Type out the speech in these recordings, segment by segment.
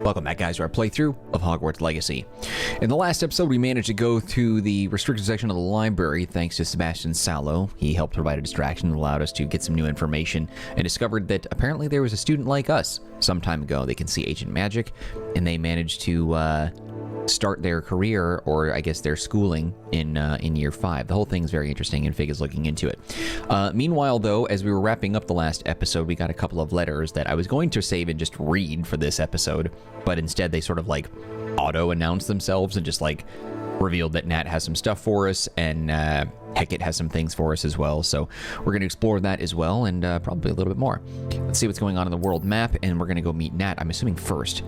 Welcome back, guys, to our playthrough of Hogwarts Legacy. In the last episode, we managed to go to the restricted section of the library thanks to Sebastian Sallow. He helped provide a distraction and allowed us to get some new information and discovered that apparently there was a student like us some time ago. They can see ancient magic, and they managed to start their career, or I guess their schooling, in year 5. The whole thing's very interesting, and Fig is looking into it. Meanwhile, though, as we were wrapping up the last episode, we got a couple of letters that I was going to save and just read for this episode, but instead they sort of like auto-announced themselves and just like revealed that Nat has some stuff for us, and Hecate has some things for us as well. So we're going to explore that as well, and probably a little bit more. Let's see what's going on in the world map, and we're going to go meet Nat, I'm assuming first.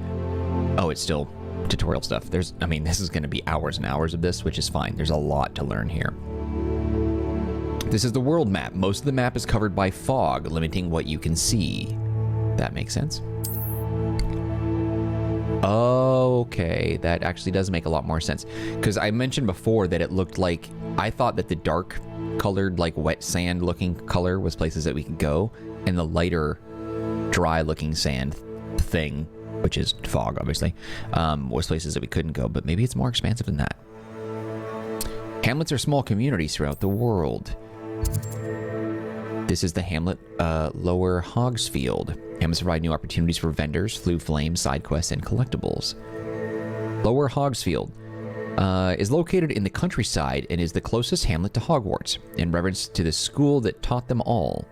Oh, it's still tutorial stuff. I mean, this is going to be hours and hours of this, which is fine. There's a lot to learn here. This is the world map. Most of the map is covered by fog, limiting what you can see. That makes sense. Okay, that actually does make a lot more sense. Because I mentioned before that it looked like, I thought that the dark colored, like wet sand looking color was places that we could go, and the lighter, dry looking sand thing, which is fog, obviously, was places that we couldn't go, but maybe it's more expansive than that. Hamlets are small communities throughout the world. This is the hamlet, Lower Hogsfield. Hamlets provide new opportunities for vendors, flue flame, side quests, and collectibles. Lower Hogsfield is located in the countryside and is the closest hamlet to Hogwarts, in reverence to the school that taught them all.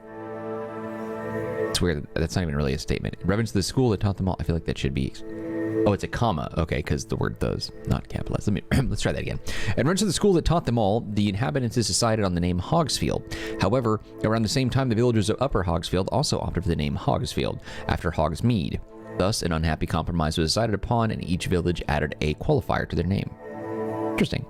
It's weird. That's not even really a statement. In reference to the school that taught them all. I feel like that should be... Oh, it's a comma. Okay, because the word does not capitalize. Let's try that again. In reference to the school that taught them all, the inhabitants decided on the name Hogsfield. However, around the same time, the villagers of Upper Hogsfield also opted for the name Hogsfield, after Hogsmeade. Thus, an unhappy compromise was decided upon, and each village added a qualifier to their name. Interesting.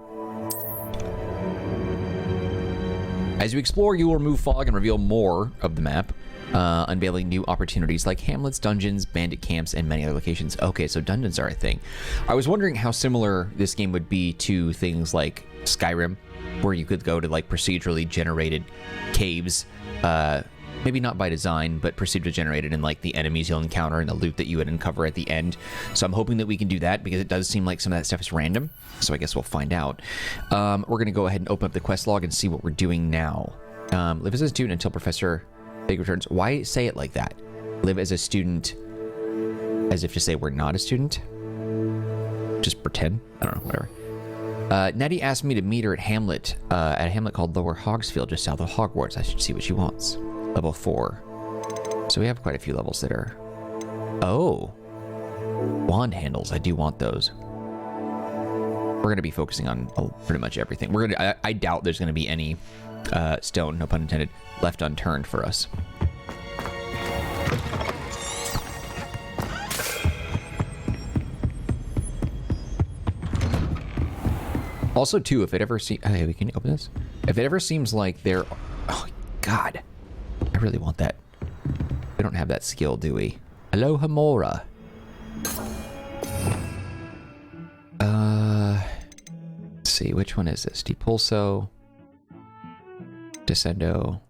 As you explore, you will remove fog and reveal more of the map, unveiling new opportunities like hamlets, dungeons, bandit camps, and many other locations. Okay, so dungeons are a thing. I was wondering how similar this game would be to things like Skyrim, where you could go to like procedurally generated caves, maybe not by design, but procedurally generated, in like the enemies you'll encounter and the loot that you would uncover at the end. So I'm hoping that we can do that, because it does seem like some of that stuff is random. So I guess we'll find out. We're going to go ahead and open up the quest log and see what we're doing now. Live as a student until Professor Big returns. Why say it like that? Live as a student, as if to say we're not a student? Just pretend? I don't know, whatever. Nettie asked me to meet her at a hamlet called Lower Hogsfield, just south of Hogwarts. I should see what she wants. Level 4. So we have quite a few levels that are... Oh. Wand handles. I do want those. We're going to be focusing on pretty much everything. I doubt there's going to be any stone, no pun intended, left unturned for us. Also, too, if it ever seems... Hey, we can open this? If it ever seems like there... Oh, God. I really want that. We don't have that skill, do we? Hello, Hamora. Let's see, which one is this? Depulso. Descendo.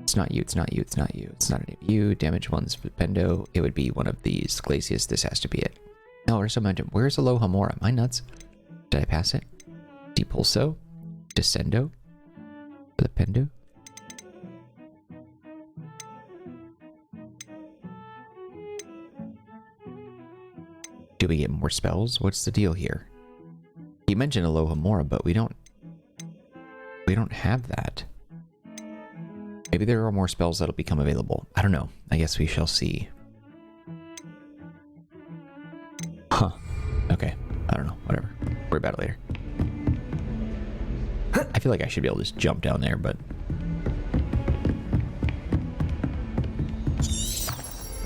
It's not you, it's not you, it's not you. It's not you. Damage one's Pendo. It would be one of these. Glacius, this has to be it. No, where's the low Hamora? Am I nuts? Did I pass it? Depulso. Descendo. Pendo. Do we get more spells? What's the deal here? You mentioned Alohomora, but we don't have that. Maybe there are more spells that'll become available. I don't know. I guess we shall see. Huh. Okay. I don't know. Whatever. Worry about it later. I feel like I should be able to just jump down there, but...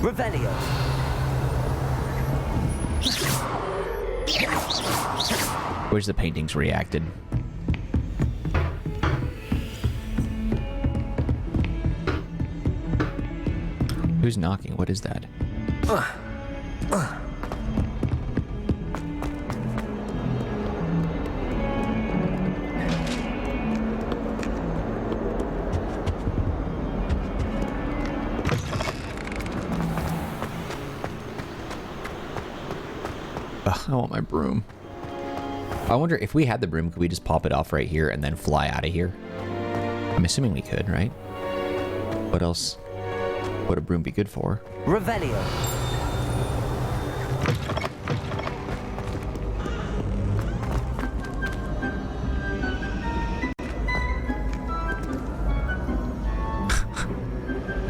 Revelio. Wish the paintings reacted. Who's knocking? What is that? Ugh, I want my broom. I wonder if we had the broom, could we just pop it off right here and then fly out of here? I'm assuming we could, right? What else would a broom be good for? Revelio.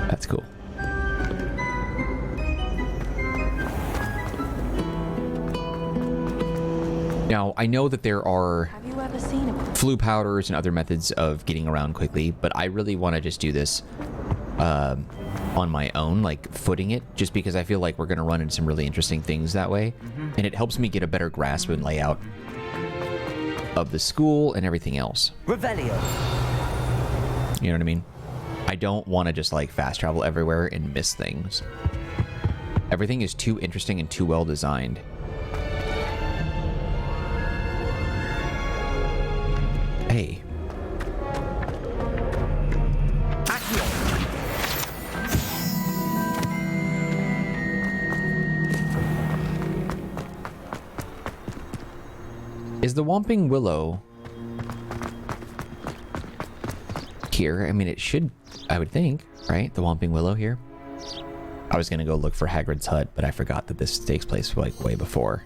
That's cool. Now, I know that there are flu powders and other methods of getting around quickly, but I really want to just do this on my own, like footing it, just because I feel like we're going to run into some really interesting things that way. And it helps me get a better grasp and layout of the school and everything else. Revelio. You know what I mean? I don't want to just like fast travel everywhere and miss things. Everything is too interesting and too well designed. Hey. Is the Whomping Willow here? I mean, it should, I would think, right? The Whomping Willow here. I was going to go look for Hagrid's hut, but I forgot that this takes place like way before.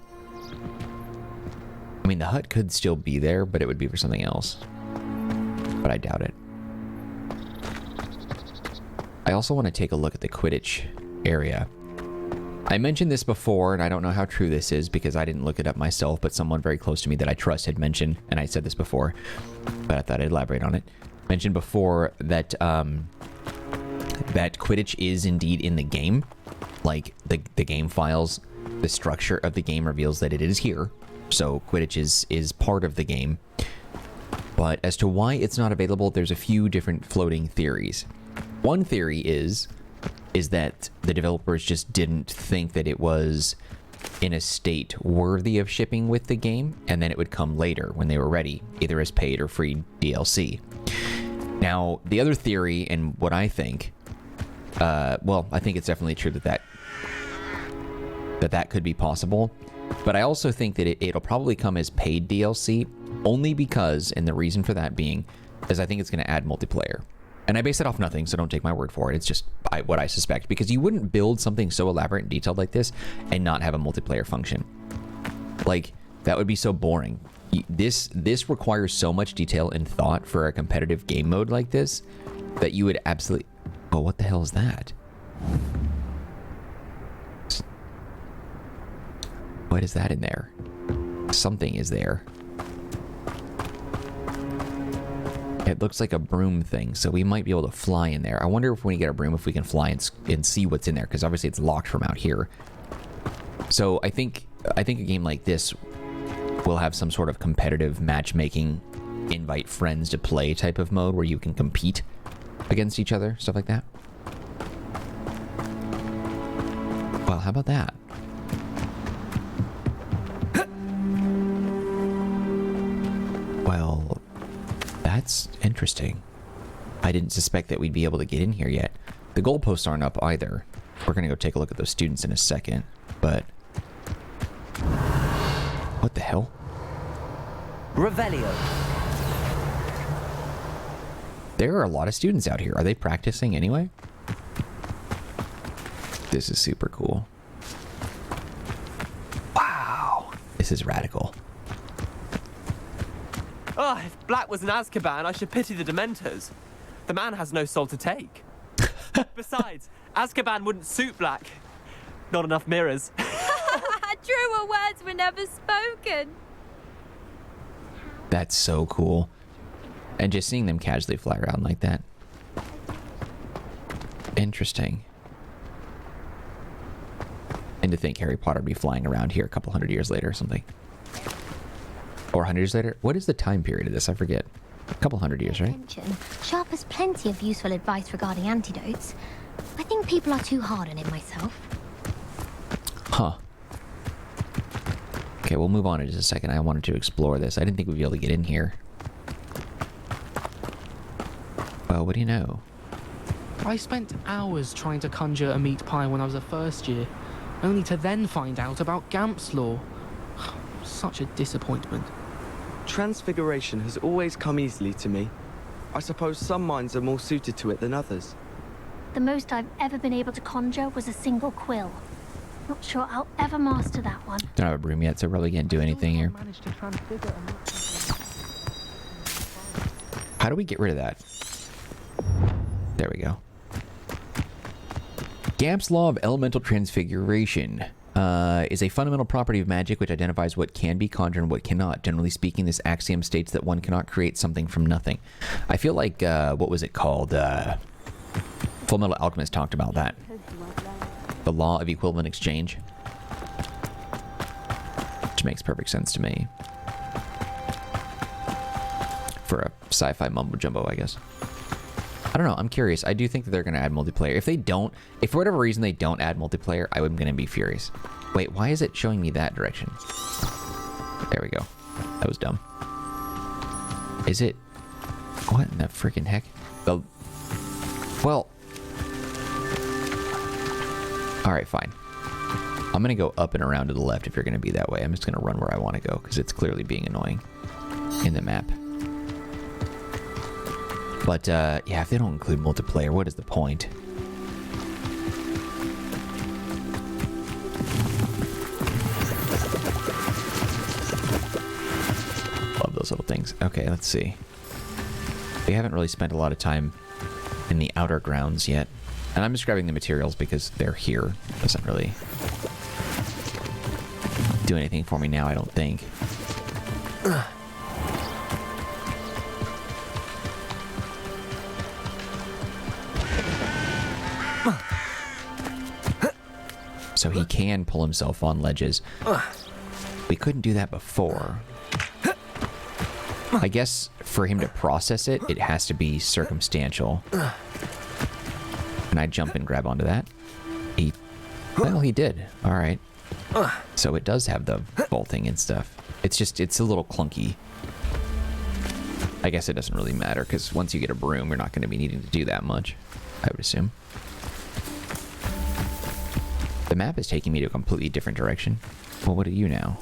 I mean, the hut could still be there, but it would be for something else. But I doubt it. I also want to take a look at the Quidditch area. I mentioned this before, and I don't know how true this is because I didn't look it up myself, but someone very close to me that I trust had mentioned, and I said this before, but I thought I'd elaborate on it. Mentioned before that that Quidditch is indeed in the game. Like, the game files, the structure of the game reveals that it is here. So Quidditch is part of the game. But as to why it's not available, there's a few different floating theories. One theory is that the developers just didn't think that it was in a state worthy of shipping with the game, and then it would come later when they were ready, either as paid or free DLC. Now, the other theory, and what I think, well, I think it's definitely true that could be possible, but I also think that it'll probably come as paid DLC, only because, and the reason for that being, is I think it's going to add multiplayer. And I base it off nothing, so don't take my word for it. It's just what I suspect, because you wouldn't build something so elaborate and detailed like this and not have a multiplayer function. Like, that would be so boring. This requires so much detail and thought for a competitive game mode like this that you would absolutely... Oh, what the hell is that? What is that in there? Something is there. It looks like a broom thing, so we might be able to fly in there. I wonder if when we get a broom, if we can fly and see what's in there, because obviously it's locked from out here. So I think a game like this will have some sort of competitive matchmaking, invite friends to play type of mode where you can compete against each other, stuff like that. Well, how about that? Well, that's interesting. I didn't suspect that we'd be able to get in here yet. The goalposts aren't up either. We're gonna go take a look at those students in a second, but... What the hell? Revelio. There are a lot of students out here. Are they practicing anyway? This is super cool. Wow. This is radical. Oh, if Black was in Azkaban, I should pity the Dementors. The man has no soul to take. Besides, Azkaban wouldn't suit Black. Not enough mirrors. Truer words were never spoken. That's so cool. And just seeing them casually fly around like that. Interesting. And to think Harry Potter would be flying around here a couple hundred years later or something. Or 100 years later? What is the time period of this? I forget. A couple hundred years, right? Sharp has plenty of useful advice regarding antidotes. I think people are too hard on him myself. Huh. Okay, we'll move on in just a second. I wanted to explore this. I didn't think we'd be able to get in here. Well, what do you know? I spent hours trying to conjure a meat pie when I was a first year, only to then find out about Gamp's Law. Such a disappointment. Transfiguration has always come easily to me. I suppose some minds are more suited to it than others. The most I've ever been able to conjure was a single quill. Not sure I'll ever master that one. Don't have a broom yet, so probably can't do anything here. Managed to transfigure and make something- How do we get rid of that? There we go. Gamp's law of elemental transfiguration is a fundamental property of magic which identifies what can be conjured and what cannot. Generally speaking, this axiom states that one cannot create something from nothing. I feel like, what was it called? Full Metal Alchemist talked about that. The law of equivalent exchange. Which makes perfect sense to me. For a sci-fi mumbo jumbo, I guess. I don't know, I'm curious. I do think that they're going to add multiplayer. If they don't, if for whatever reason they don't add multiplayer, I'm going to be furious. Wait, why is it showing me that direction? There we go. That was dumb. Is it... What in the freaking heck? The... Well... Alright, fine. I'm going to go up and around to the left if you're going to be that way. I'm just going to run where I want to go because it's clearly being annoying in the map. But, yeah, if they don't include multiplayer, what is the point? Love those little things. Okay, let's see. We haven't really spent a lot of time in the outer grounds yet. And I'm just grabbing the materials because they're here. Doesn't really do anything for me now, I don't think. So he can pull himself on ledges. We couldn't do that before. I guess for him to process it, it has to be circumstantial. Can I jump and grab onto that? Well, he did. All right. So it does have the vaulting and stuff. It's just, it's a little clunky. I guess it doesn't really matter because once you get a broom, you're not going to be needing to do that much, I would assume. The map is taking me to a completely different direction. Well, what are you now?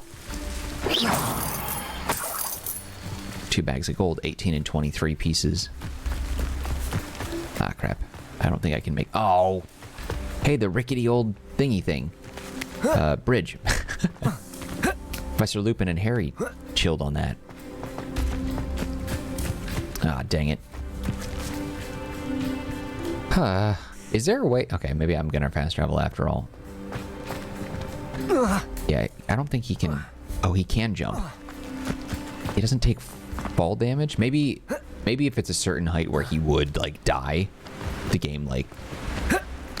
2 bags of gold, 18 and 23 pieces. Ah, crap. I don't think I can make... Oh! Hey, the rickety old thingy thing. Bridge. Professor Lupin and Harry chilled on that. Ah, dang it. Is there a way... Okay, maybe I'm gonna fast travel after all. Yeah, I don't think he can... Oh, he can jump. He doesn't take fall damage? Maybe if it's a certain height where he would, like, die, the game, like,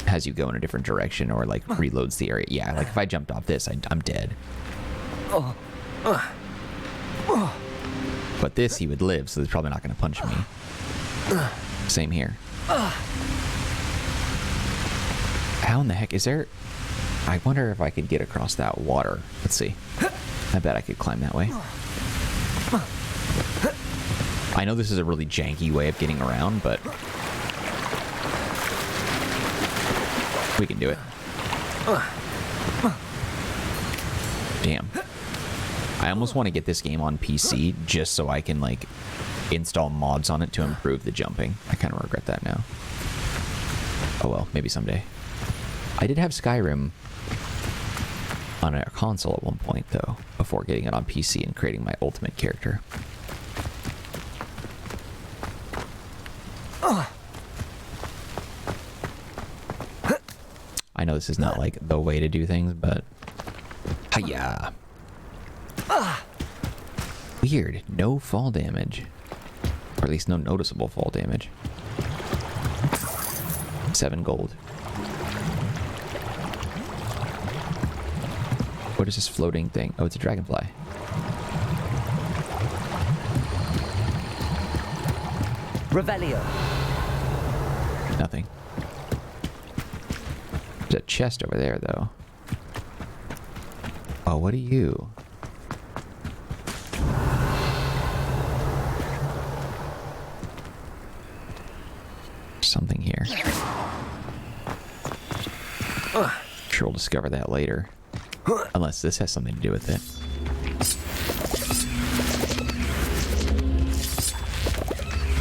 has you go in a different direction or, like, reloads the area. Yeah, like, if I jumped off this, I'm dead. But this, he would live, so he's probably not going to punch me. Same here. How in the heck is there... I wonder if I could get across that water. Let's see. I bet I could climb that way. I know this is a really janky way of getting around, but... we can do it. Damn. I almost want to get this game on PC just so I can, like, install mods on it to improve the jumping. I kind of regret that now. Oh well, maybe someday. I did have Skyrim on a console at one point, though, before getting it on PC and creating my ultimate character. I know this is not, like, the way to do things, but... Hiya! Weird. No fall damage. Or at least no noticeable fall damage. 7 gold. What is this floating thing? Oh, it's a dragonfly. Revelio. Nothing. There's a chest over there, though. Oh, what are you? Something here. Sure, we'll discover that later. Unless this has something to do with it.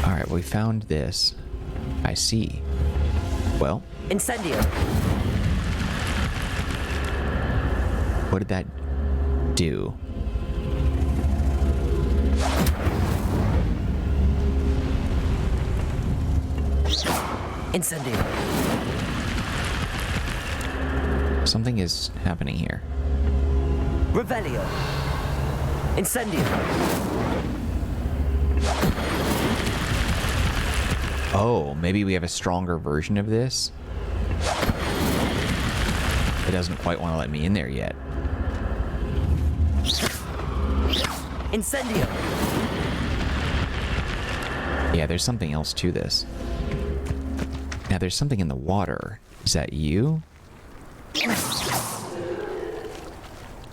Alright, well, we found this. I see. Well, Incendio. what did that do? Incendio. Something is happening here. Revelio. Incendio. Oh, maybe we have a stronger version of this? It doesn't quite want to let me in there yet. Incendio. Yeah, there's something else to this. Now, there's something in the water. Is that you?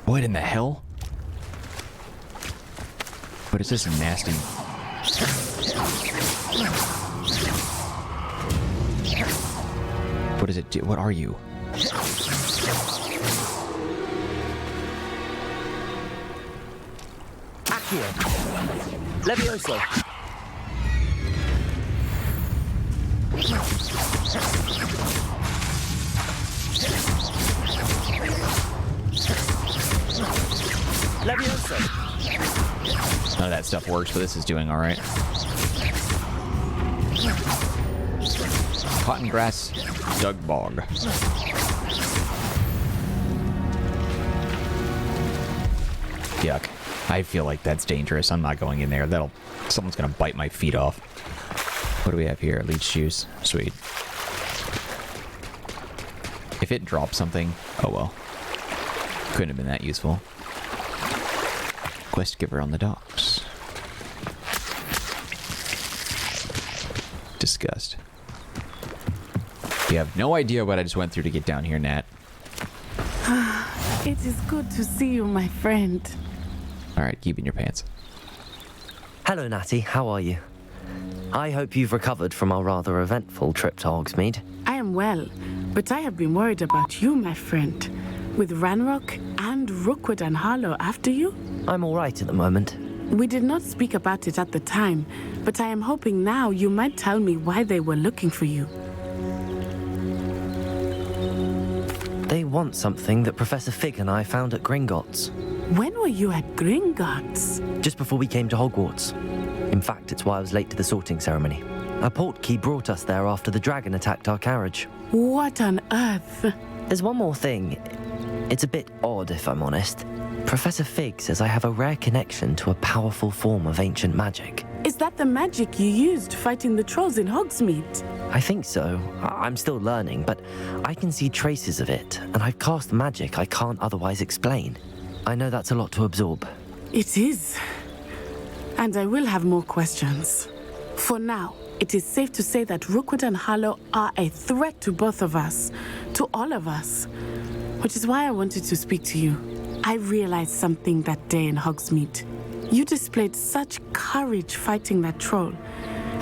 What in the hell? What is this nasty... What does it do? What are you? Accio. Levioso. Levioso. None of that stuff works, but this is doing alright. Cotton grass, Dug Bog. Yuck. I feel like that's dangerous. I'm not going in there. Someone's gonna bite my feet off. What do we have here? Leech juice. Sweet. If it drops something, oh well. Couldn't have been that useful. Quest giver on the docks. Disgust. You have no idea what I just went through to get down here, Nat. It is good to see you, my friend. Alright, keep in your pants. Hello, Natty. How are you? I hope you've recovered from our rather eventful trip to Hogsmeade. I am well, but I have been worried about you, my friend. With Ranrock and Rookwood and Harlow after you? I'm all right at the moment. We did not speak about it at the time, but I am hoping now you might tell me why they were looking for you. They want something that Professor Fig and I found at Gringotts. When were you at Gringotts? Just before we came to Hogwarts. In fact, it's why I was late to the sorting ceremony. A portkey brought us there after the dragon attacked our carriage. What on earth? There's one more thing. It's a bit odd, if I'm honest. Professor Fig says I have a rare connection to a powerful form of ancient magic. Is that the magic you used fighting the trolls in Hogsmeade? I think so. I'm still learning, but I can see traces of it, and I've cast magic I can't otherwise explain. I know that's a lot to absorb. It is. And I will have more questions. For now, it is safe to say that Rookwood and Harlow are a threat to both of us, to all of us. Which is why I wanted to speak to you. I realized something that day in Hogsmeade. You displayed such courage fighting that troll,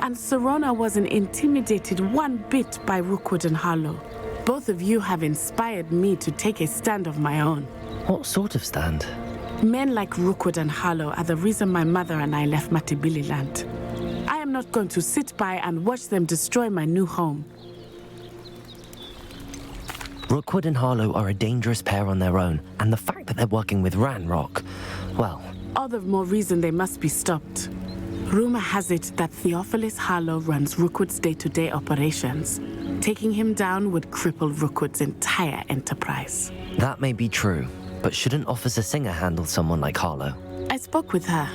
and Serona wasn't intimidated one bit by Rookwood and Harlow. Both of you have inspired me to take a stand of my own. What sort of stand? Men like Rookwood and Harlow are the reason my mother and I left Matibili land. I am not going to sit by and watch them destroy my new home. Rookwood and Harlow are a dangerous pair on their own, and the fact that they're working with Ranrock, well... All the more reason they must be stopped. Rumor has it that Theophilus Harlow runs Rookwood's day-to-day operations. Taking him down would cripple Rookwood's entire enterprise. That may be true, but shouldn't Officer Singer handle someone like Harlow? I spoke with her.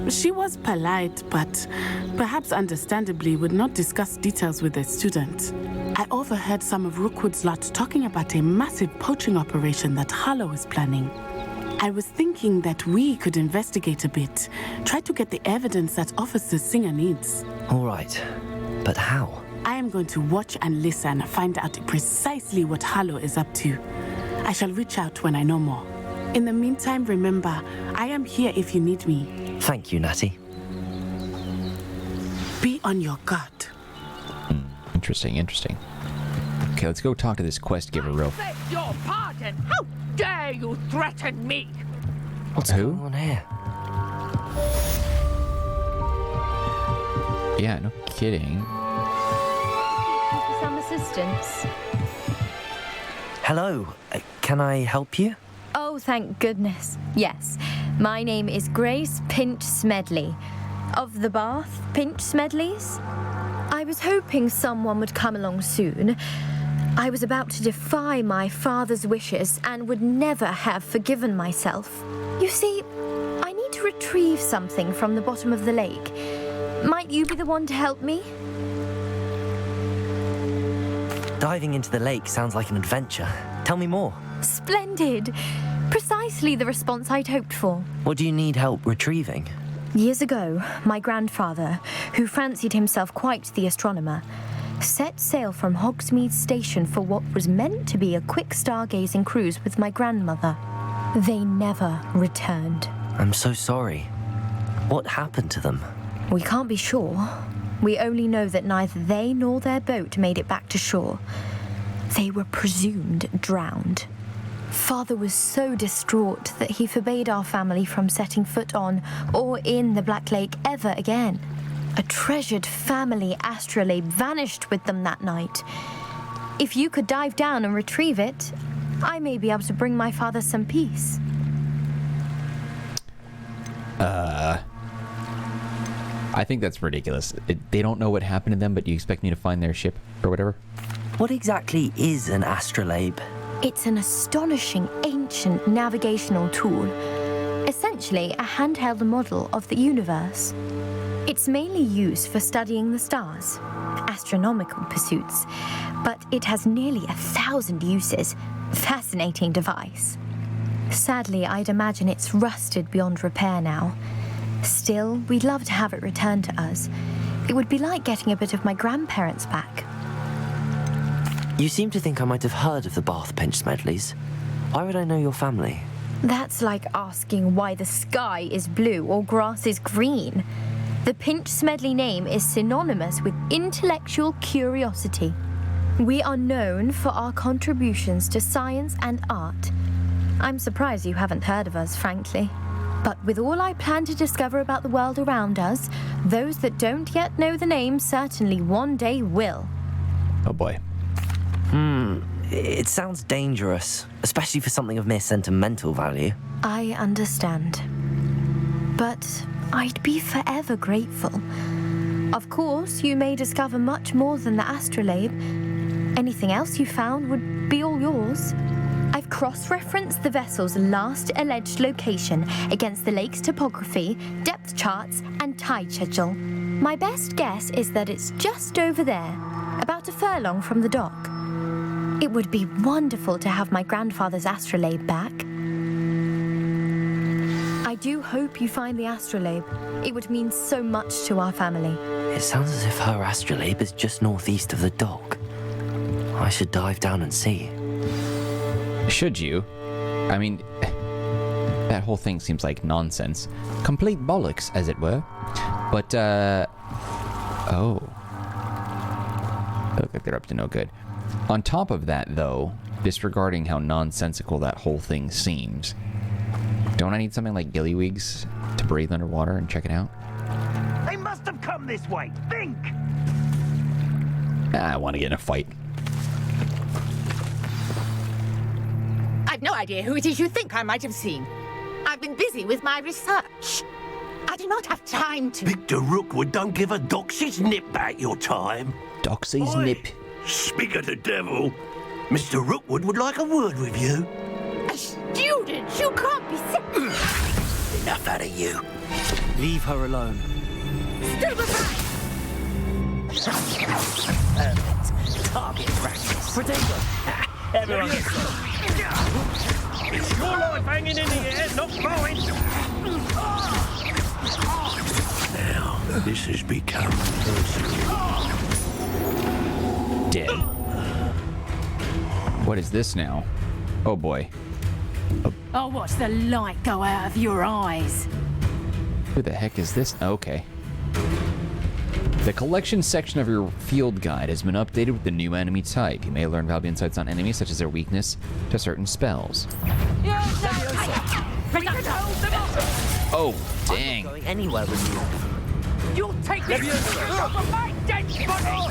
She was polite, but perhaps understandably would not discuss details with a student. I overheard some of Rookwood's lot talking about a massive poaching operation that Harlow is planning. I was thinking that we could investigate a bit, try to get the evidence that Officer Singer needs. All right, but how? I am going to watch and listen, find out precisely what Harlow is up to. I shall reach out when I know more. In the meantime, remember, I am here if you need me. Thank you, Natty. Be on your guard. Interesting, interesting. Okay, let's go talk to this quest giver real. Beg your pardon! How dare you threaten me? What's Who? going on here? Yeah, no kidding. Some assistance. Hello. Can I help you? Oh, thank goodness. Yes. My name is Grace Pinch Smedley. Of the Bath Pinch Smedleys? I was hoping someone would come along soon. I was about to defy my father's wishes and would never have forgiven myself. You see, I need to retrieve something from the bottom of the lake. Might you be the one to help me? Diving into the lake sounds like an adventure. Tell me more. Splendid. Precisely the response I'd hoped for. What do you need help retrieving? Years ago, my grandfather, who fancied himself quite the astronomer, set sail from Hogsmeade station for what was meant to be a quick stargazing cruise with my grandmother. They never returned. I'm so sorry. What happened to them? We can't be sure. We only know that neither they nor their boat made it back to shore. They were presumed drowned. Father was so distraught that he forbade our family from setting foot on or in the Black Lake ever again. A treasured family astrolabe vanished with them that night. If you could dive down and retrieve it, I may be able to bring my father some peace. I think that's ridiculous. They don't know what happened to them, but you expect me to find their ship or whatever? What exactly is an astrolabe? It's an astonishing ancient navigational tool, essentially a handheld model of the universe. It's mainly used for studying the stars, astronomical pursuits, but it has nearly 1,000 uses. Fascinating device. Sadly, I'd imagine it's rusted beyond repair now. Still, we'd love to have it returned to us. It would be like getting a bit of my grandparents back. You seem to think I might have heard of the Bath Pinch Smedleys. Why would I know your family? That's like asking why the sky is blue or grass is green. The Pinch Smedley name is synonymous with intellectual curiosity. We are known for our contributions to science and art. I'm surprised you haven't heard of us, frankly. But with all I plan to discover about the world around us, those that don't yet know the name certainly one day will. Oh boy. It sounds dangerous, especially for something of mere sentimental value. I understand. But I'd be forever grateful. Of course, you may discover much more than the astrolabe. Anything else you found would be all yours. I've cross-referenced the vessel's last alleged location against the lake's topography, depth charts, and tide schedule. My best guess is that it's just over there, about a furlong from the dock. It would be wonderful to have my grandfather's astrolabe back. I do hope you find the astrolabe. It would mean so much to our family. It sounds as if her astrolabe is just northeast of the dock. I should dive down and see. Should you? I mean, that whole thing seems like nonsense. Complete bollocks, as it were. But, oh. They look like they're up to no good. On top of that, though, disregarding how nonsensical that whole thing seems, don't I need something like gillywigs to breathe underwater and check it out? They must have come this way. Think! I want to get in a fight. I've no idea who it is you think I might have seen. I've been busy with my research. I do not have time to... Victor Rookwood don't give a doxy's nip back your time. Doxy's Oi, nip. Speak of the devil. Mr. Rookwood would like a word with you. A student? You can't be sick. Enough out of you. Leave her alone. Stupefy! Target practice. Potato! Everyone. It's your life hanging in the air, not mine. Now, this has become personal. Dead. What is this now? Oh boy. I'll watch the light go out of your eyes. Who the heck is this? Okay. The collection section of your field guide has been updated with the new enemy type. You may learn valuable insights on enemies, such as their weakness to certain spells. Oh, dang. Going anywhere with you. You'll take this off of my dead body!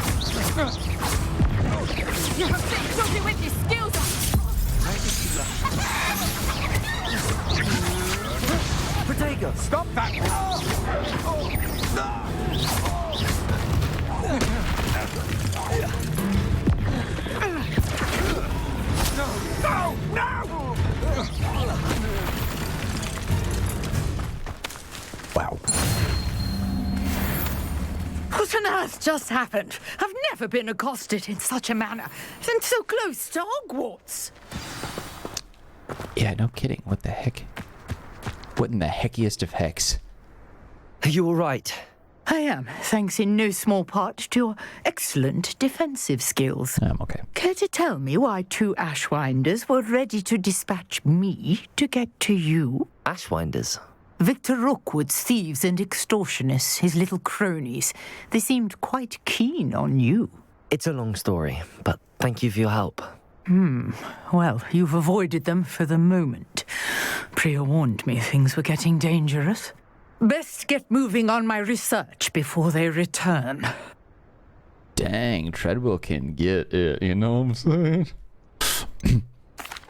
You have been talking with your skills on. Protego! Stop that! No! Wow. What on earth just happened? I've never been accosted in such a manner, and so close to Hogwarts. Yeah, no kidding. What the heck? What in the heckiest of hecks? Are you all right? I am, thanks in no small part to your excellent defensive skills. I'm okay. Care to tell me why 2 Ashwinders were ready to dispatch me to get to you? Ashwinders? Victor Rookwood's thieves and extortionists, his little cronies. They seemed quite keen on you. It's a long story, but thank you for your help. Well, you've avoided them for the moment. Priya warned me things were getting dangerous. Best get moving on my research before they return. Dang, Treadwell can get it, you know what I'm saying?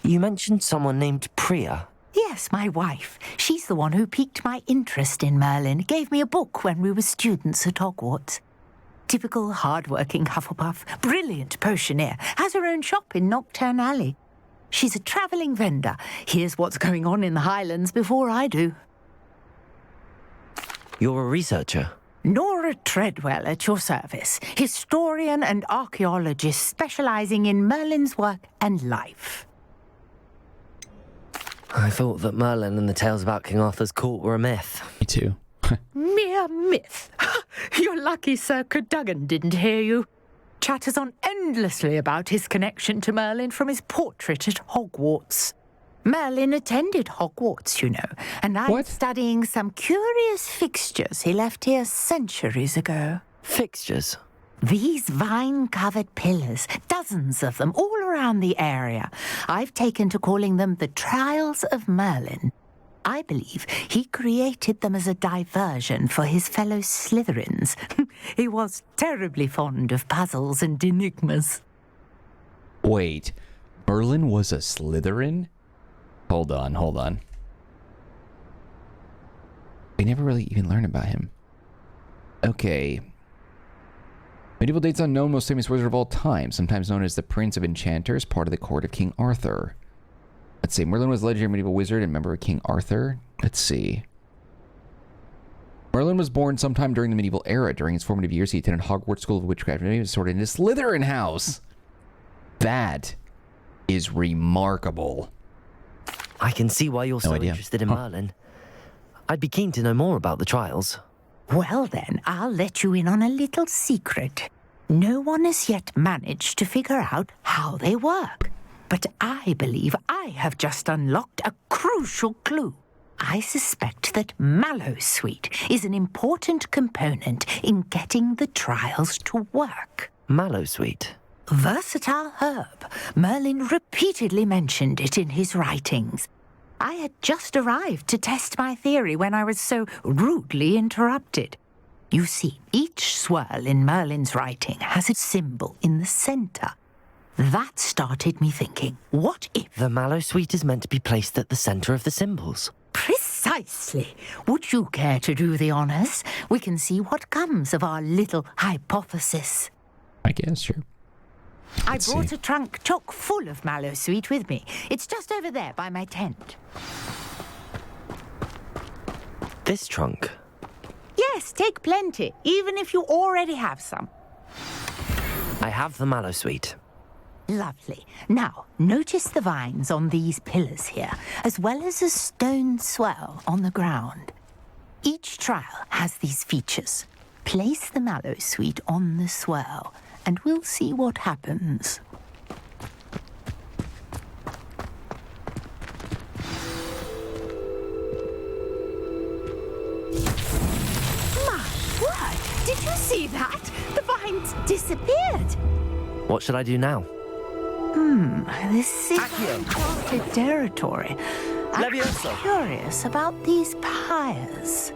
You mentioned someone named Priya. Yes, my wife. She's the one who piqued my interest in Merlin. Gave me a book when we were students at Hogwarts. Typical hard-working Hufflepuff, brilliant potioneer, has her own shop in Knockturn Alley. She's a travelling vendor. Hears what's going on in the Highlands before I do. You're a researcher? Nora Treadwell at your service. Historian and archaeologist specialising in Merlin's work and life. I thought that Merlin and the tales about King Arthur's court were a myth. Me too. Mere myth. You're lucky Sir Cadogan didn't hear you. Chatters on endlessly about his connection to Merlin from his portrait at Hogwarts. Merlin attended Hogwarts, you know, and I'm studying some curious fixtures he left here centuries ago. Fixtures? These vine-covered pillars, dozens of them, all around the area. I've taken to calling them the Trials of Merlin. I believe he created them as a diversion for his fellow Slytherins. He was terribly fond of puzzles and enigmas. Wait, Merlin was a Slytherin? Hold on. We never really even learned about him. Okay. Medieval dates unknown, most famous wizard of all time, sometimes known as the Prince of Enchanters, part of the court of King Arthur. Let's see, Merlin was a legendary medieval wizard and member of King Arthur. Let's see. Merlin was born sometime during the medieval era. During his formative years, he attended Hogwarts School of Witchcraft and he was sorted into Slytherin House. That is remarkable. I can see why you're so interested in Merlin. I'd be keen to know more about the trials. Well then, I'll let you in on a little secret. No one has yet managed to figure out how they work. But I believe I have just unlocked a crucial clue. I suspect that Mallowsweet is an important component in getting the trials to work. Mallowsweet? Versatile herb. Merlin repeatedly mentioned it in his writings. I had just arrived to test my theory when I was so rudely interrupted. You see, each swirl in Merlin's writing has a symbol in the centre. That started me thinking, what if... The Mallowsweet is meant to be placed at the centre of the symbols. Precisely. Would you care to do the honours? We can see what comes of our little hypothesis. I guess, sure. I brought a trunk chock full of Mallowsweet with me. It's just over there by my tent. This trunk? Yes, take plenty, even if you already have some. I have the Mallowsweet. Lovely. Now, notice the vines on these pillars here, as well as a stone swell on the ground. Each trial has these features. Place the Mallowsweet on the swell, and we'll see what happens. My word! Did you see that? The vines disappeared. What should I do now? This is uncharted territory. I'm Levioso. curious about these pyres.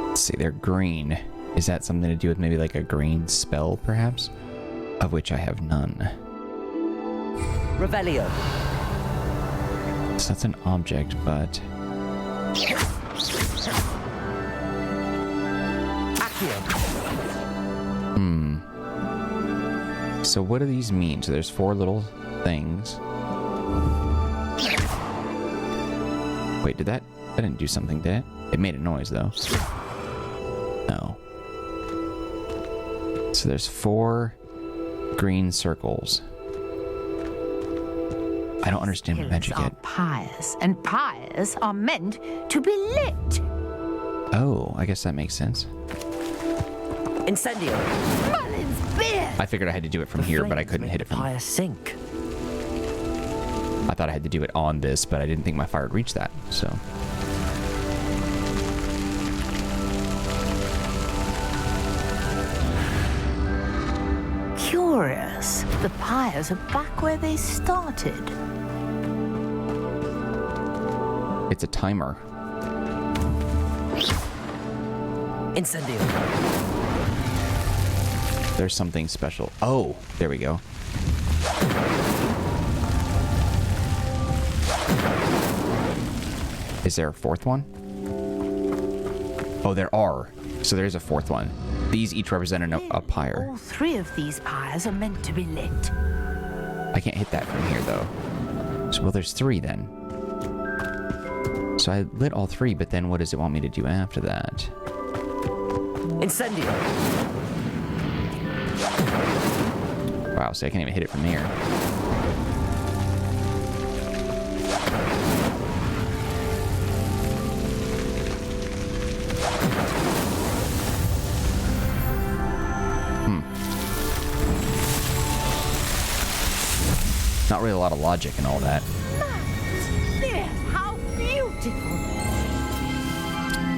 Let's see, they're green. Is that something to do with maybe like a green spell, perhaps? Of which I have none. Revelio. So that's an object, but... So what do these mean? So there's 4 little things. Wait, did that didn't do something, did it? It made a noise, though. No. So there's 4 green circles. I don't understand what magic are yet. pyres, and pyres are meant to be lit. Oh, I guess that makes sense. Incendio. Mullins beer! I figured I had to do it from here, but I couldn't hit it from... Fire sink. I thought I had to do it on this, but I didn't think my fire would reach that, so... Curious. The pyres are back where they started. It's a timer. Incendio. There's something special. Oh, there we go. Is there a 4th one? Oh, there are. So there's a 4th one. These each represent a pyre. All 3 of these pyres are meant to be lit. I can't hit that from here, though. So, well, there's 3 then. So I lit all 3, but then what does it want me to do after that? Incendio. Wow, so I can't even hit it from here. Not really a lot of logic and all that. Yes, how beautiful!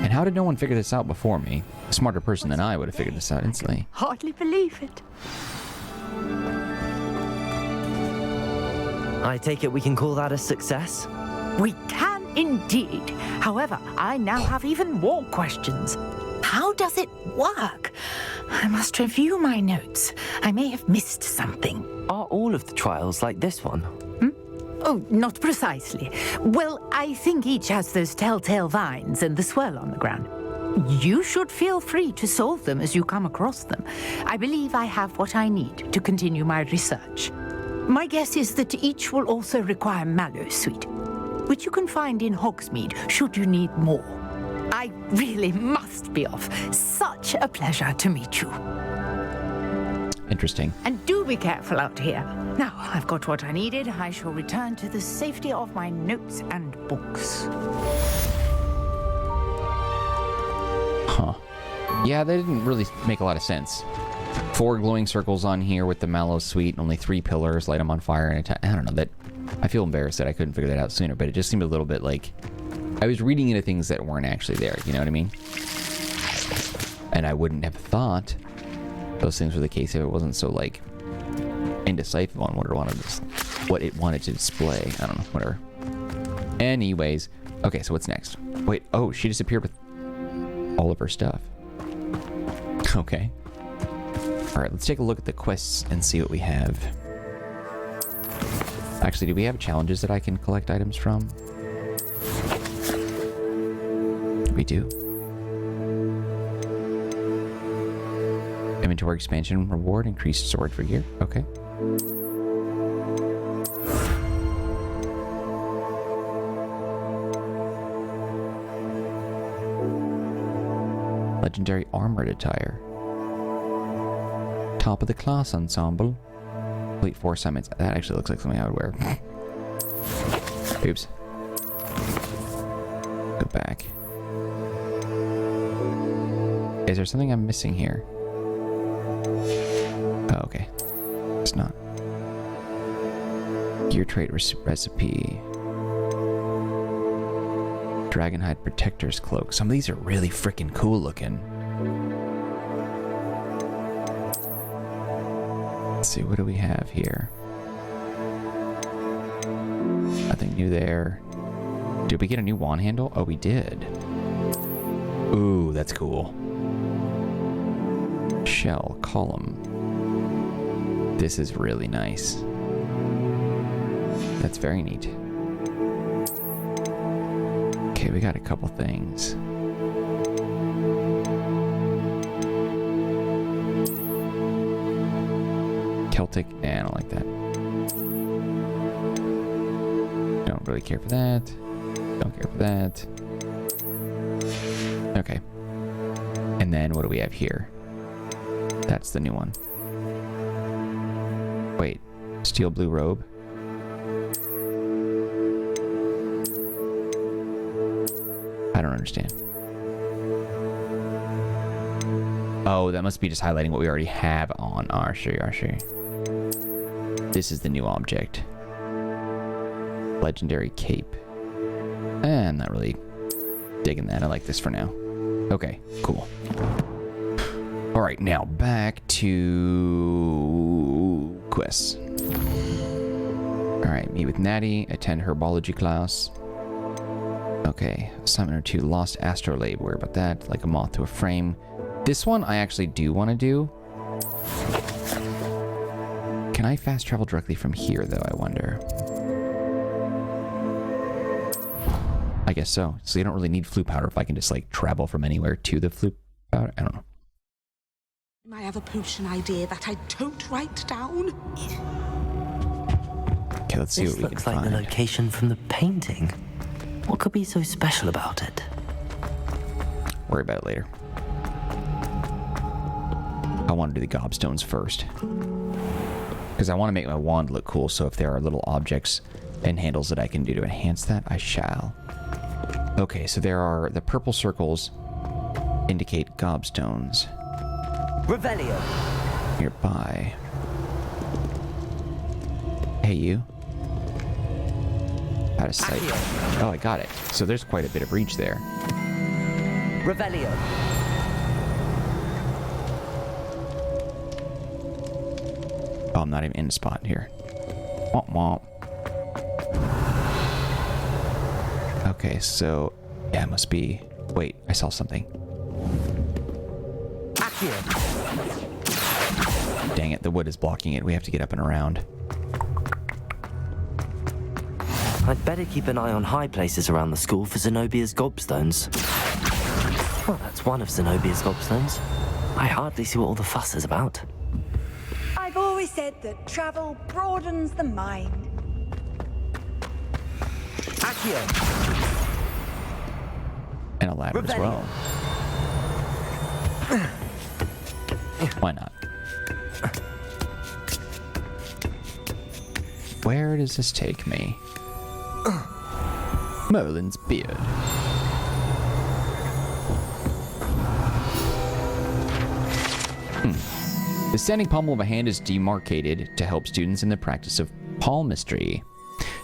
And how did no one figure this out before me? A smarter person than I would have figured this out instantly. Hardly believe it. I take it we can call that a success? We can indeed. However, I now have even more questions. How does it work? I must review my notes. I may have missed something. Are all of the trials like this one? Oh, not precisely. Well, I think each has those telltale vines and the swirl on the ground. You should feel free to solve them as you come across them. I believe I have what I need to continue my research. My guess is that each will also require mallow sweet, which you can find in Hogsmeade should you need more. I really must be off. Such a pleasure to meet you. Interesting. And do be careful out here. Now, I've got what I needed. I shall return to the safety of my notes and books. Huh. Yeah, that didn't really make a lot of sense. 4 glowing circles on here with the mallow sweet, and only 3 pillars, light them on fire, and attack. I don't know, that... I feel embarrassed that I couldn't figure that out sooner, but it just seemed a little bit like... I was reading into things that weren't actually there, you know what I mean? And I wouldn't have thought those things were the case if it wasn't so, like, indecisive on what it wanted to display. I don't know, whatever. Anyways. Okay, so what's next? Wait, oh, she disappeared with all of her stuff. Okay. Alright, let's take a look at the quests and see what we have. Actually, do we have challenges that I can collect items from? We do. Inventory expansion reward, increased sword for gear. Okay. Legendary armored attire. Top of the class ensemble. Complete 4 assignments. That actually looks like something I would wear. Oops. Go back. Is there something I'm missing here? Oh, okay. It's not. Gear trait recipe. Dragonhide Protector's Cloak. Some of these are really freaking cool looking. Let's see, what do we have here? Nothing new there. Did we get a new wand handle? Oh, we did. Ooh, that's cool. Shell, column. This is really nice. That's very neat. Okay, we got a couple things. Celtic, I don't like that. Don't really care for that. Don't care for that. Okay. And then what do we have here? That's the new one. Wait, steel blue robe? I don't understand. Oh, that must be just highlighting what we already have on our Archery. This is the new object. Legendary cape. I'm not really digging that. I like this for now. Okay, cool. Alright, now back to quests. Alright, meet with Natty, attend herbology class. Okay, assignment or 2, lost astrolabe. Worry about that, like a moth to a frame. This one I actually do want to do. Can I fast travel directly from here, though, I wonder? I guess so. So you don't really need flue powder if I can just, like, travel from anywhere to the flue powder? I don't know. I have a potion idea that I don't write down. Okay, let's see what we can find. This looks like the location from the painting. What could be so special about it? Worry about it later. I want to do the gobstones first. Because I want to make my wand look cool, so if there are little objects and handles that I can do to enhance that, I shall. Okay, so there are the purple circles indicate gobstones. Revelio. Nearby. Hey, you. Out of sight. Oh, I got it. So there's quite a bit of reach there. Revelio. Oh, I'm not even in the spot here. Womp womp. Okay, so... yeah, it must be... wait, I saw something. Dang it, the wood is blocking it. We have to get up and around. I'd better keep an eye on high places around the school for Zenobia's gobstones. Well, that's one of Zenobia's gobstones. I hardly see what all the fuss is about. I've always said that travel broadens the mind. Accio. And a ladder as well. Why not? Where does this take me? Merlin's beard. The standing pommel of a hand is demarcated to help students in the practice of palmistry.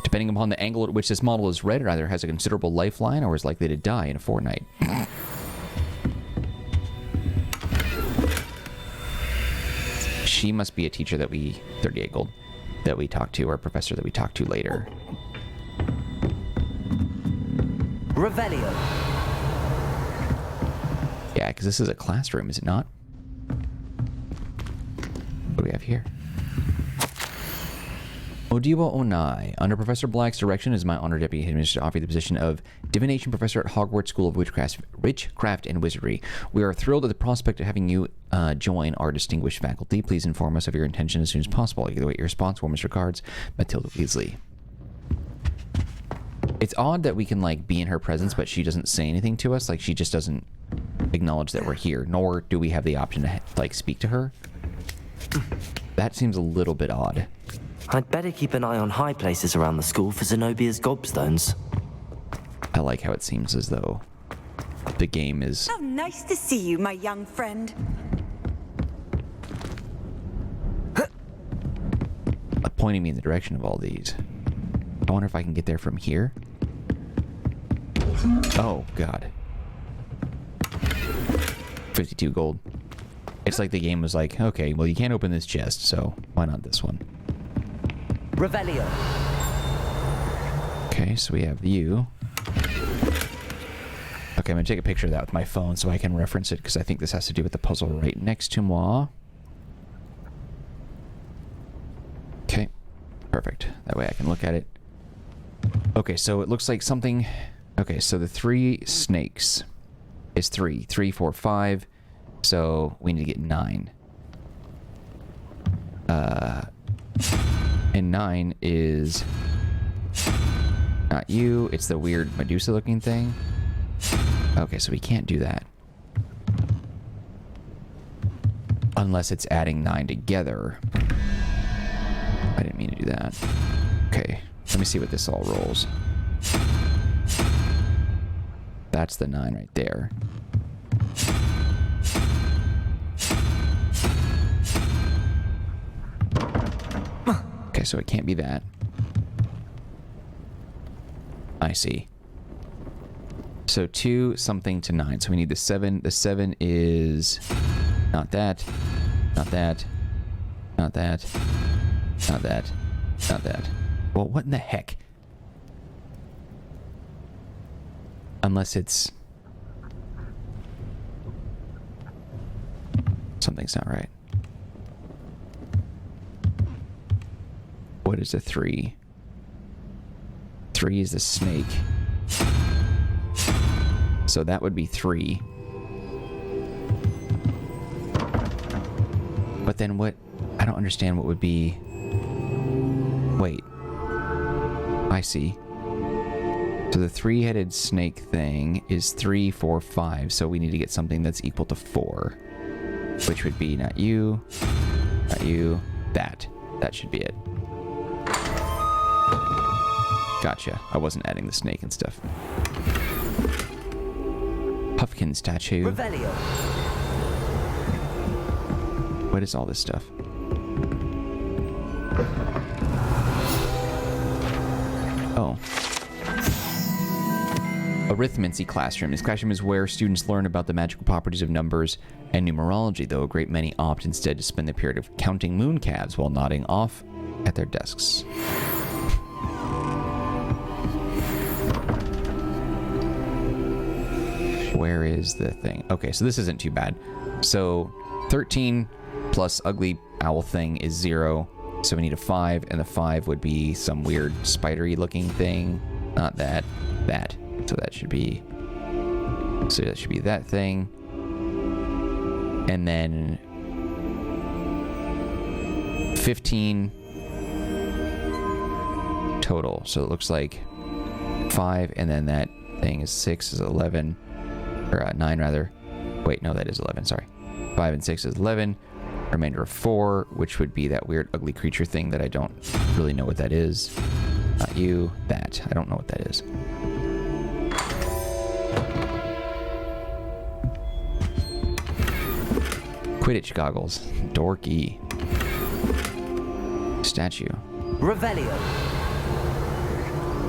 Depending upon the angle at which this model is read, it either has a considerable lifeline or is likely to die in a fortnight. She must be a teacher that we... 38 gold. That we talked to, or a professor that we talked to later. Revelio. Yeah, because this is a classroom, is it not? What do we have here? Odiwa Onai. Under Professor Black's direction, it is my honor, Deputy Headmistress, to offer you the position of Divination Professor at Hogwarts School of Witchcraft and Wizardry. We are thrilled at the prospect of having you join our distinguished faculty. Please inform us of your intention as soon as possible. Either way, your response. Warmest regards, Matilda Weasley. It's odd that we can, like, be in her presence, but she doesn't say anything to us. Like, she just doesn't acknowledge that we're here, nor do we have the option to, like, speak to her. That seems a little bit odd. I'd better keep an eye on high places around the school for Zenobia's gobstones. I like how it seems as though the game is... How nice to see you, my young friend. pointing me in the direction of all these. I wonder if I can get there from here. Oh, God. 52 gold. It's like the game was like, okay, well, you can't open this chest, so why not this one? Revelio. Okay, so we have you. Okay, I'm gonna take a picture of that with my phone so I can reference it, because I think this has to do with the puzzle right next to moi. Okay, perfect. That way I can look at it. Okay, so it looks like something... Okay, so the 3 snakes is 3. 3, 4, 5. So we need to get 9. And 9 is... Not you, it's the weird Medusa-looking thing. Okay, so we can't do that. Unless it's adding 9 together. I didn't mean to do that. Okay, let me see what this all rolls. That's the 9 right there. Okay, so it can't be that. I see. So 2 something to 9. So we need the 7. The 7 is not that, not that, not that, not that, not that. Well, what in the heck? Unless it's... Something's not right. What is a 3? 3 is the snake. So that would be 3. But then what? I don't understand what would be... Wait. I see. So the 3-headed snake thing is 3, 4, 5. So we need to get something that's equal to 4. Which would be not you, that. That should be it. Gotcha. I wasn't adding the snake and stuff. Puffkin statue. Revelio. What is all this stuff? Oh. Arithmancy classroom. This classroom is where students learn about the magical properties of numbers and numerology, though a great many opt instead to spend the period of counting mooncalves while nodding off at their desks. Where is the thing? Okay, so this isn't too bad. So 13 plus ugly owl thing is 0. So we need a 5, and the 5 would be some weird spidery looking thing. Not that. That. So that should be... So that should be that thing. And then... 15 total. So it looks like 5, and then that thing is 6 is 11. Or 9 rather. Wait, no, that is 11, sorry. 5 and 6 is 11. Remainder of 4, which would be that weird ugly creature thing that I don't really know what that is. Not you, that. I don't know what that is. Quidditch goggles. Dorky. Statue. Revelio.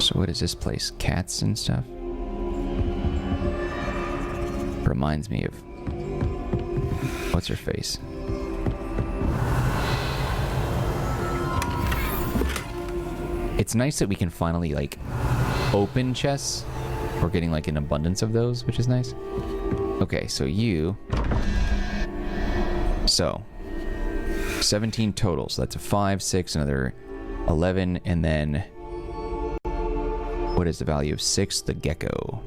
So what is this place? Cats and stuff? Reminds me of... What's her face? It's nice that we can finally, like, open chests. We're getting, like, an abundance of those, which is nice. Okay, so you... So... 17 total. So that's a 5, 6, another 11, and then... What is the value of 6? The gecko.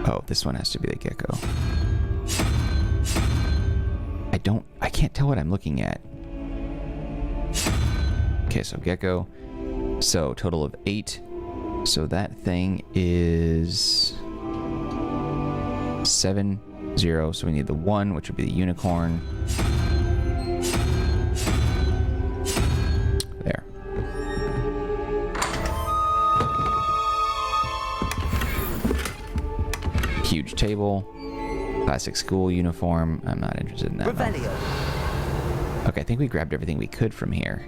Oh, this one has to be the gecko. I can't tell what I'm looking at. Okay, so gecko. So total of 8. So that thing is 7, 0. So we need the 1, which would be the unicorn. There. Huge table. Classic school uniform. I'm not interested in that. Revelio. Okay, I think we grabbed everything we could from here.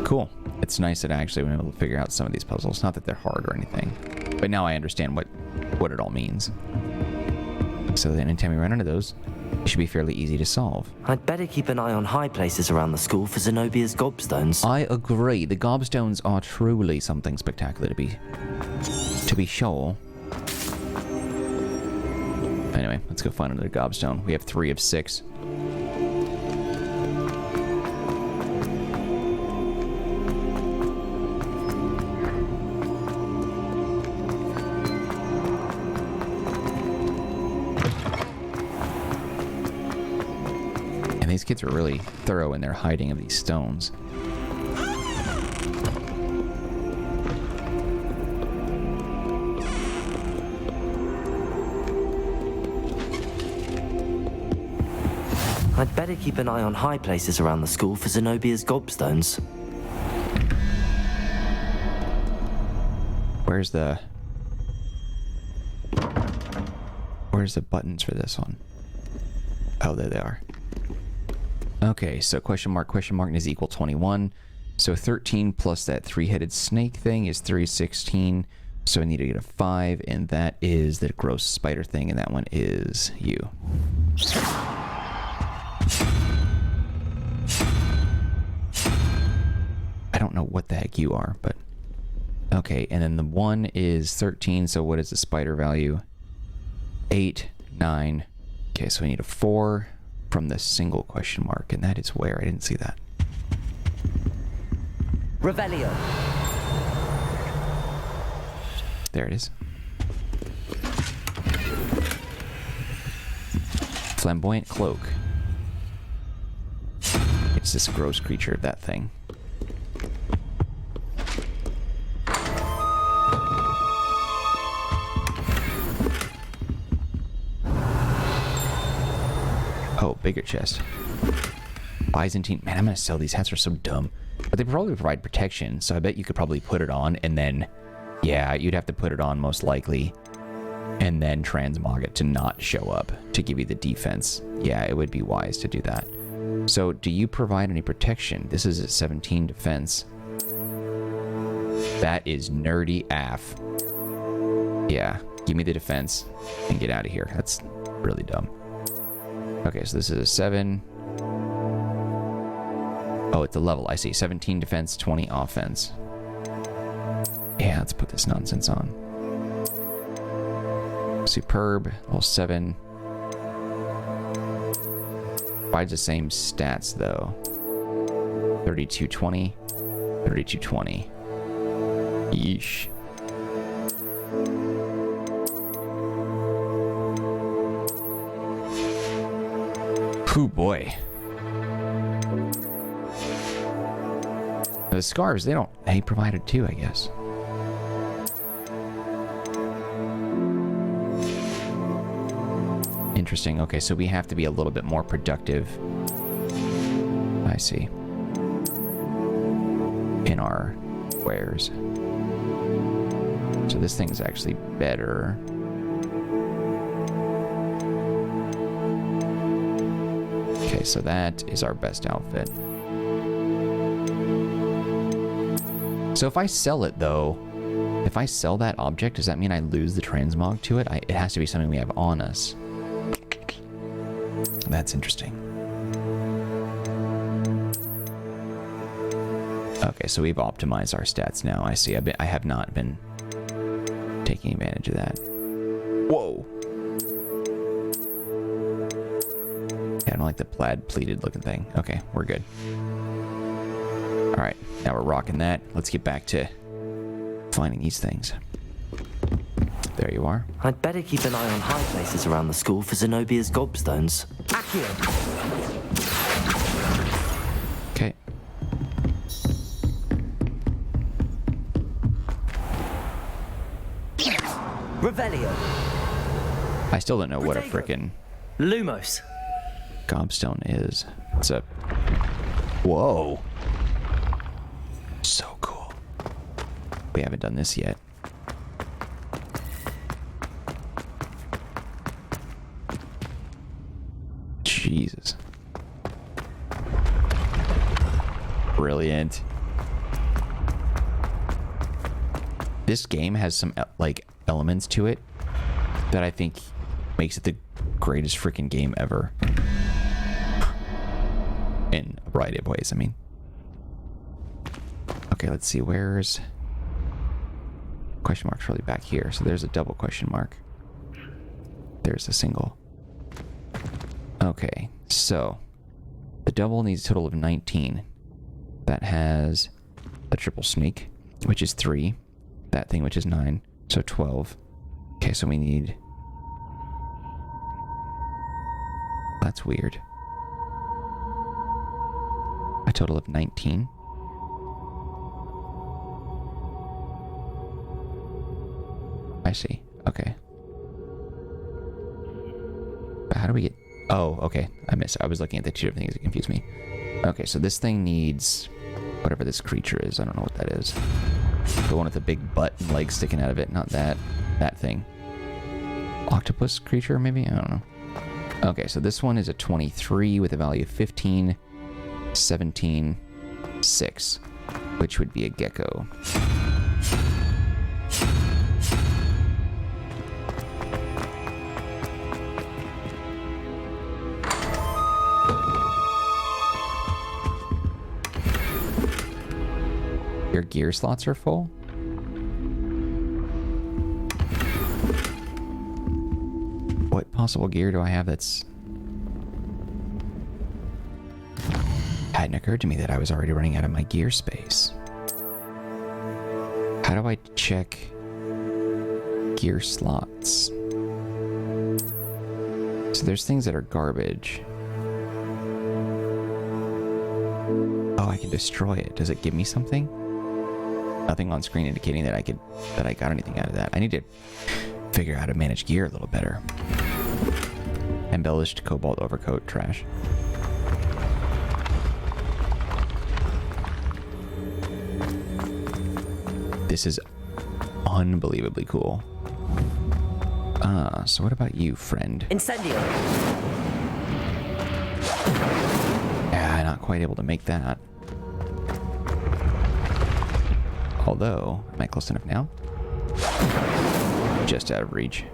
Cool. It's nice that I actually been able to figure out some of these puzzles. Not that they're hard or anything, but now I understand what it all means. So then anytime we run into those, It should be fairly easy to solve. I'd better keep an eye on high places around the school for Zenobia's gobstones. I agree. The gobstones are truly something spectacular to be sure. Anyway, let's go find another gobstone. We have 3 of 6. And these kids are really thorough in their hiding of these stones. I'd better keep an eye on high places around the school for Zenobia's gobstones. Where's the buttons for this one? Oh, there they are. Okay, so question mark is equal 21. So 13 plus that 3-headed snake thing is 316. So I need to get a 5, and that is the gross spider thing, and that one is you. I don't know what the heck you are, but... Okay, and then the 1 is 13, so what is the spider value? 8, 9. Okay, so we need a 4 from the single question mark, and that is where? I didn't see that. Revelio. There it is. Flamboyant cloak. It's this gross creature, that thing. Oh, bigger chest. Byzantine. Man, I'm gonna sell these hats. Are so dumb. But they probably provide protection, so I bet you could probably put it on and then... Yeah, you'd have to put it on most likely. And then transmog it to not show up to give you the defense. Yeah, it would be wise to do that. So, do you provide any protection? This is a 17 defense. That is nerdy AF. Yeah, give me the defense and get out of here. That's really dumb. Okay, so this is a 7. Oh, it's a level. I see. 17 defense, 20 offense. Yeah, let's put this nonsense on. Superb. Level 7. Provides the same stats, though. 3220. 3220. Yeesh. Ooh, boy. The scarves, they provide it too, I guess. Interesting. Okay, so we have to be a little bit more productive. I see. In our wares. So this thing is actually better. Okay, so that is our best outfit. So if I sell it, though, if I sell that object, does that mean I lose the transmog to it? It has to be something we have on us. That's interesting. Okay, so we've optimized our stats now. I see. I have not been taking advantage of that. Whoa. Yeah, I don't like the plaid pleated looking thing. Okay, we're good. Alright, now we're rocking that. Let's get back to finding these things. There you are. I'd better keep an eye on high places around the school for Zenobia's gobstones. Accio. Okay. Revelio. I still don't know what a frickin' Lumos. gobstone is. It's a... Whoa. So cool. We haven't done this yet. Jesus. Brilliant. This game has some like elements to it that I think makes it the greatest freaking game ever. In a variety of ways, I mean. Okay, let's see. Where's... Question mark's really back here. So there's a double question mark. There's a single. Okay, so... The double needs a total of 19. That has a triple sneak, which is 3. That thing, which is 9. So 12. Okay, so we need... That's weird. A total of 19. I see. Okay. But how do we get... Oh, okay. I was looking at the two different things that confused me. Okay, so this thing needs... Whatever this creature is. I don't know what that is. The one with the big butt and legs sticking out of it. Not that. That thing. Octopus creature, maybe? I don't know. Okay, so this one is a 23 with a value of 15, 17, 6, which would be a gecko. Your gear slots are full? What possible gear do I have that's... Hadn't occurred to me that I was already running out of my gear space. How do I check gear slots? So there's things that are garbage. Oh, I can destroy it. Does it give me something? Nothing on screen indicating that I got anything out of that. I need to figure out how to manage gear a little better. Embellished cobalt overcoat, trash. This is unbelievably cool. So what about you, friend? Incendio. Yeah, not quite able to make that. Although, am I close enough now? Just out of reach.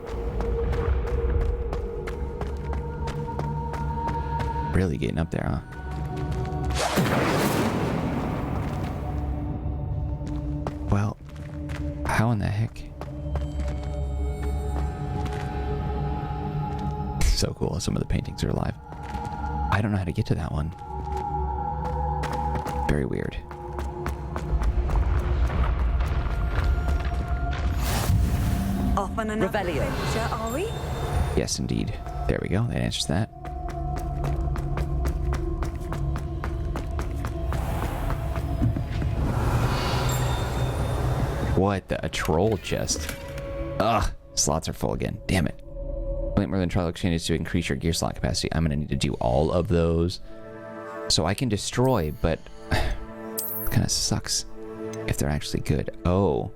Really getting up there, huh? Well, how in the heck? So cool, some of the paintings are alive. I don't know how to get to that one. Very weird. Off on another adventure, are we? Yes, indeed. There we go. That answers that. What a troll chest. Ugh, slots are full again. Damn it. Blink more than trial exchanges to increase your gear slot capacity. I'm going to need to do all of those. So I can destroy, but it kind of sucks if they're actually good. Oh.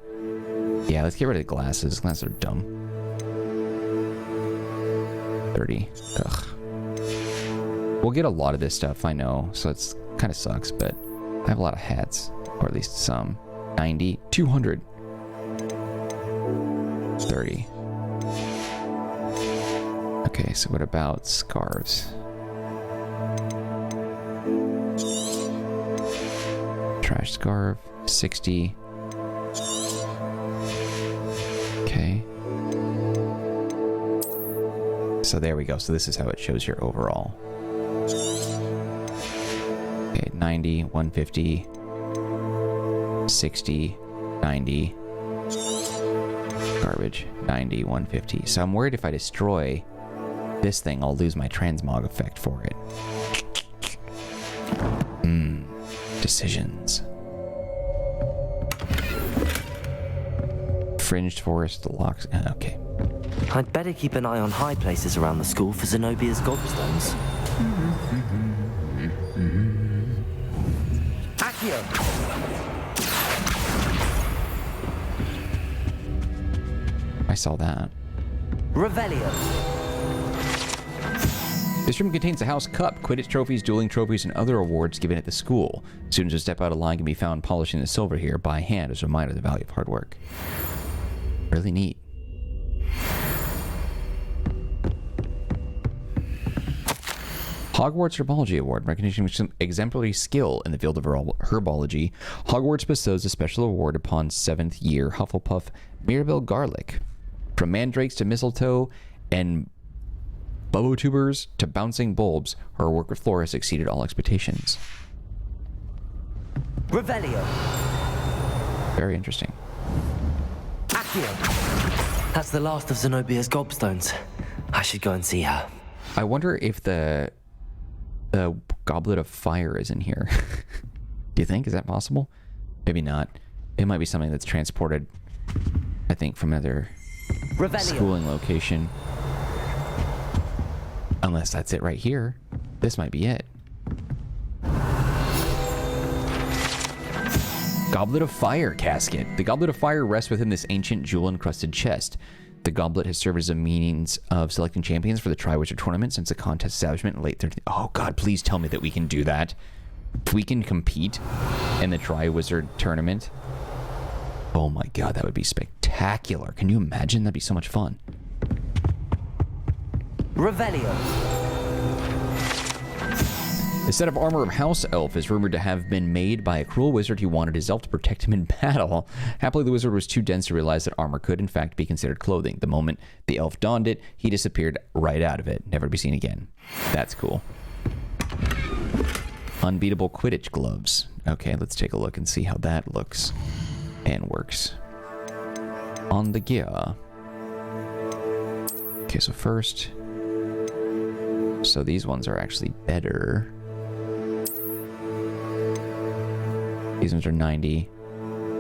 Yeah, let's get rid of the glasses. Glasses are dumb. 30. Ugh. We'll get a lot of this stuff, I know. So it's kind of sucks, but I have a lot of hats. Or at least some. 90. 200. 30. Okay, so what about scarves? Trash scarf. 60. Okay. So there we go. So this is how it shows your overall. Okay, 90, 150, 60, 90. Garbage. 90, 150. So I'm worried if I destroy this thing, I'll lose my transmog effect for it. Decisions. Fringed forest locks. Okay. I'd better keep an eye on high places around the school for Zenobia's gobstones. Accio! I saw that. Revelio. This room contains the house cup, Quidditch trophies, dueling trophies, and other awards given at the school. Students who step out of line can be found polishing the silver here by hand as a reminder of the value of hard work. Really neat. Hogwarts Herbology Award, recognition of some exemplary skill in the field of herbology. Hogwarts bestows a special award upon 7th year Hufflepuff Mirabelle Garlic. From mandrakes to mistletoe and bubotubers to bouncing bulbs, her work with flora has exceeded all expectations. Revelio. Very interesting. Accio. That's the last of Zenobia's gobstones. I should go and see her. I wonder if the Goblet of Fire is in here. Do you think? Is that possible? Maybe not. It might be something that's transported, I think, from another schooling location. Unless that's it right here. This might be it. Goblet of Fire casket. The Goblet of Fire rests within this ancient jewel-encrusted chest. The goblet has served as a means of selecting champions for the Triwizard Tournament since the contest establishment in late 13th. Oh God, please tell me that we can do that. If we can compete in the Triwizard Tournament. Oh my God, that would be spectacular. Can you imagine? That'd be so much fun. Revelio. The set of armor of House Elf is rumored to have been made by a cruel wizard who wanted his elf to protect him in battle. Happily, the wizard was too dense to realize that armor could, in fact, be considered clothing. The moment the elf donned it, he disappeared right out of it, never to be seen again. That's cool. Unbeatable Quidditch gloves. Okay, let's take a look and see how that looks and works on the gear. Okay, so first... So these ones are actually better. These ones are 90.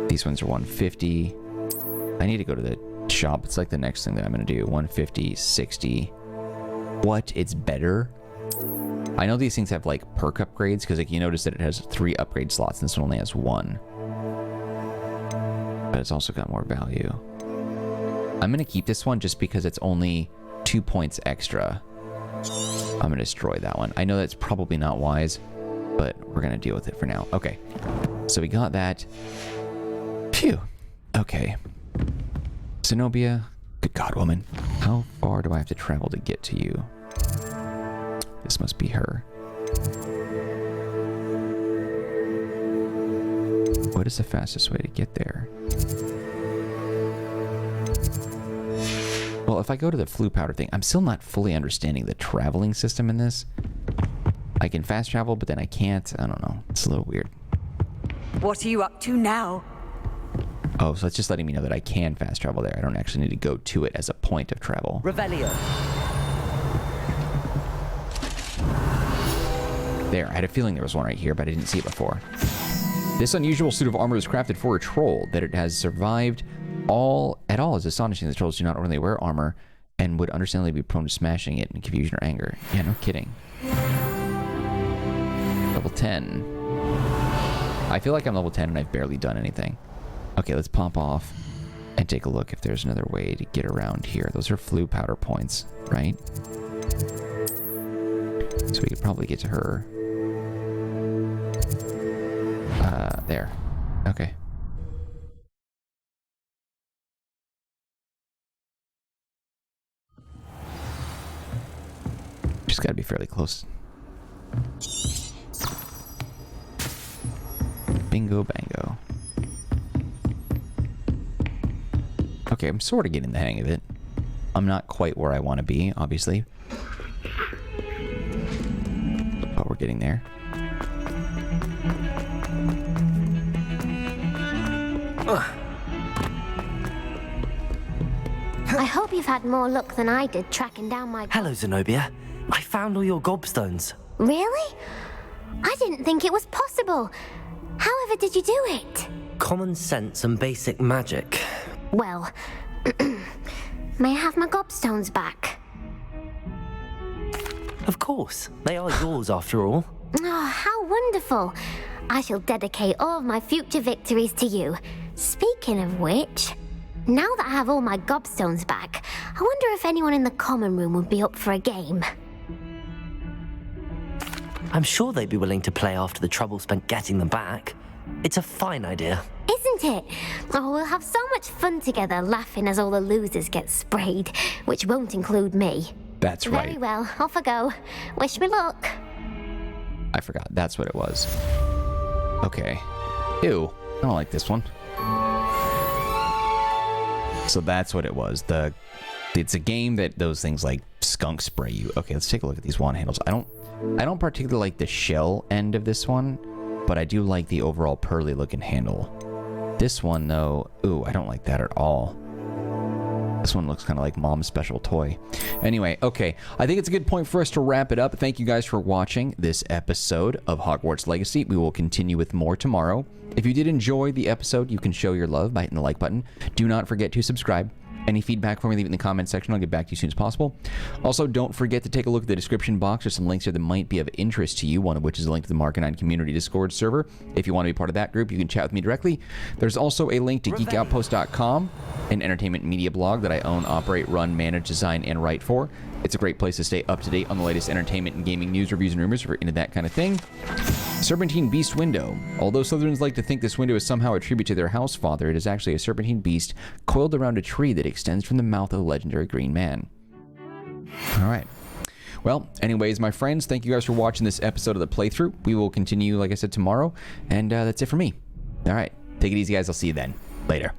These ones are 150. I need to go to the shop. It's like the next thing that I'm going to do. 150, 60. What? It's better? I know these things have like perk upgrades because like you notice that it has 3 upgrade slots and this one only has 1. But it's also got more value. I'm going to keep this one just because it's only 2 points extra. I'm going to destroy that one. I know that's probably not wise, but we're going to deal with it for now. Okay. So we got that. Phew. Okay. Zenobia. Good God, woman. How far do I have to travel to get to you? This must be her. What is the fastest way to get there? Well, if I go to the flu powder thing, I'm still not fully understanding the traveling system in this. I can fast travel, but then I can't. I don't know. It's a little weird. What are you up to now? Oh, so it's just letting me know that I can fast travel there. I don't actually need to go to it as a point of travel. Revelio. There, I had a feeling there was one right here, but I didn't see it before. This unusual suit of armor is crafted for a troll. That it has survived at all is astonishing. The trolls do not normally wear armor and would understandably be prone to smashing it in confusion or anger. Yeah, no kidding. Level 10. I feel like I'm level 10 and I've barely done anything. Okay, let's pop off and take a look if there's another way to get around here. Those are flu powder points, right? So we could probably get to her. There. Okay. Just gotta be fairly close. Bingo bango. Okay, I'm sort of getting the hang of it. I'm not quite where I want to be, obviously. But we're getting there. I hope you've had more luck than I did tracking down my... Hello, Zenobia. I found all your gobstones. Really? I didn't think it was possible. However did you do it? Common sense and basic magic. Well, may I have my gobstones back? Of course. They are yours after all. Oh, how wonderful. I shall dedicate all of my future victories to you. Speaking of which, now that I have all my gobstones back, I wonder if anyone in the common room would be up for a game. I'm sure they'd be willing to play after the trouble spent getting them back. It's a fine idea. Isn't it? Oh, we'll have so much fun together laughing as all the losers get sprayed, which won't include me. That's right. Very well, off I go. Wish me luck. I forgot. That's what it was. Okay. Ew. I don't like this one. So that's what it was. It's a game that those things like skunk spray you. Okay, let's take a look at these wand handles. I don't particularly like the shell end of this one, but I do like the overall pearly looking handle. This one though, ooh, I don't like that at all. This one looks kind of like mom's special toy. Anyway, okay, I think it's a good point for us to wrap it up. Thank you guys for watching this episode of Hogwarts Legacy. We will continue with more tomorrow. If you did enjoy the episode, you can show your love by hitting the like button. Do not forget to subscribe. Any feedback for me, leave it in the comments section. I'll get back to you as soon as possible. Also, don't forget to take a look at the description box. There's some links here that might be of interest to you, one of which is a link to the Marcanine Community Discord server. If you want to be part of that group, you can chat with me directly. There's also a link to geekoutpost.com, an entertainment media blog that I own, operate, run, manage, design, and write for. It's a great place to stay up to date on the latest entertainment and gaming news, reviews, and rumors if you're into that kind of thing. Serpentine Beast Window. Although Slytherins like to think this window is somehow a tribute to their house father, it is actually a serpentine beast coiled around a tree that extends from the mouth of the legendary Green Man. Alright. Well, anyways, my friends, thank you guys for watching this episode of the playthrough. We will continue, like I said, tomorrow. And that's it for me. Alright. Take it easy, guys. I'll see you then. Later.